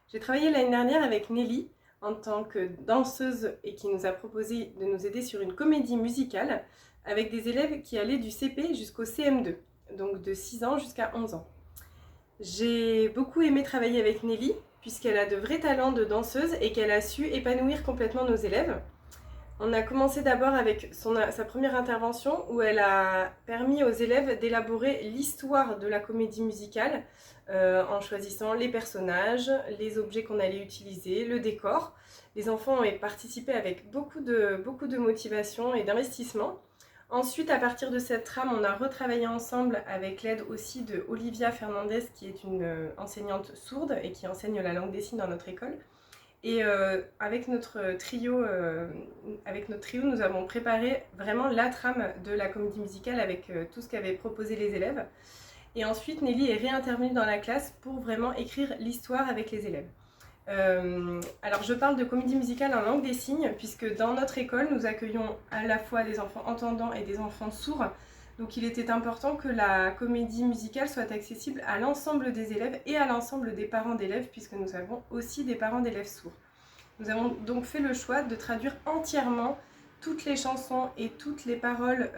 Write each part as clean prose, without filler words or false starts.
J'ai travaillé l'année dernière avec Nelly en tant que danseuse et qui nous a proposé de nous aider sur une comédie musicale avec des élèves qui allaient du CP jusqu'au CM2, donc de 6 ans jusqu'à 11 ans. J'ai beaucoup aimé travailler avec Nelly puisqu'elle a de vrais talents de danseuse et qu'elle a su épanouir complètement nos élèves. On a commencé d'abord avec sa première intervention où elle a permis aux élèves d'élaborer l'histoire de la comédie musicale en choisissant les personnages, les objets qu'on allait utiliser, le décor. Les enfants ont participé avec beaucoup de motivation et d'investissement. Ensuite, à partir de cette trame, on a retravaillé ensemble avec l'aide aussi de Olivia Fernandez, qui est une enseignante sourde et qui enseigne la langue des signes dans notre école. Et avec notre trio, nous avons préparé vraiment la trame de la comédie musicale avec tout ce qu'avaient proposé les élèves. Et ensuite, Nelly est réintervenue dans la classe pour vraiment écrire l'histoire avec les élèves. Alors, je parle de comédie musicale en langue des signes, puisque dans notre école, nous accueillons à la fois des enfants entendants et des enfants sourds. Donc, il était important que la comédie musicale soit accessible à l'ensemble des élèves et à l'ensemble des parents d'élèves, puisque nous avons aussi des parents d'élèves sourds. Nous avons donc fait le choix de traduire entièrement toutes les chansons et toutes les paroles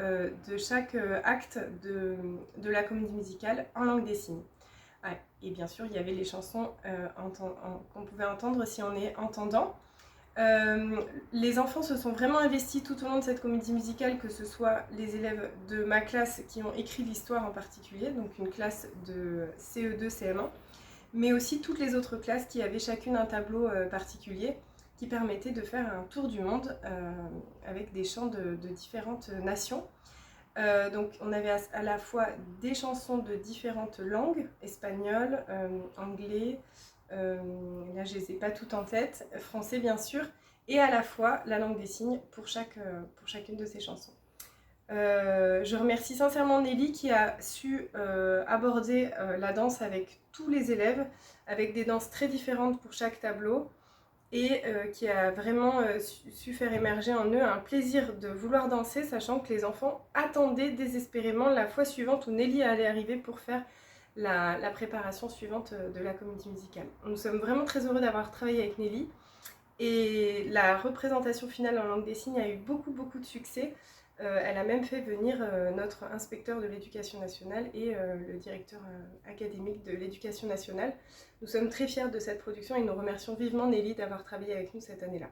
de chaque acte de la comédie musicale en langue des signes. Ah, et bien sûr, il y avait les chansons qu'on pouvait entendre si on est entendant. Les enfants se sont vraiment investis tout au long de cette comédie musicale, que ce soit les élèves de ma classe qui ont écrit l'histoire en particulier, donc une classe de CE2, CM1, mais aussi toutes les autres classes qui avaient chacune un tableau particulier qui permettait de faire un tour du monde avec des chants de différentes nations. Donc on avait à la fois des chansons de différentes langues, espagnol, anglais, là je les ai pas toutes en tête, français bien sûr, et à la fois la langue des signes pour chacune de ces chansons. Je remercie sincèrement Nelly qui a su aborder la danse avec tous les élèves, avec des danses très différentes pour chaque tableau, et qui a vraiment su faire émerger en eux un plaisir de vouloir danser, sachant que les enfants attendaient désespérément la fois suivante où Nelly allait arriver pour faire la préparation suivante de la comédie musicale. Nous sommes vraiment très heureux d'avoir travaillé avec Nelly, et la représentation finale en langue des signes a eu beaucoup de succès. Elle a même fait venir notre inspecteur de l'éducation nationale et le directeur académique de l'éducation nationale. Nous sommes très fiers de cette production et nous remercions vivement Nelly d'avoir travaillé avec nous cette année-là.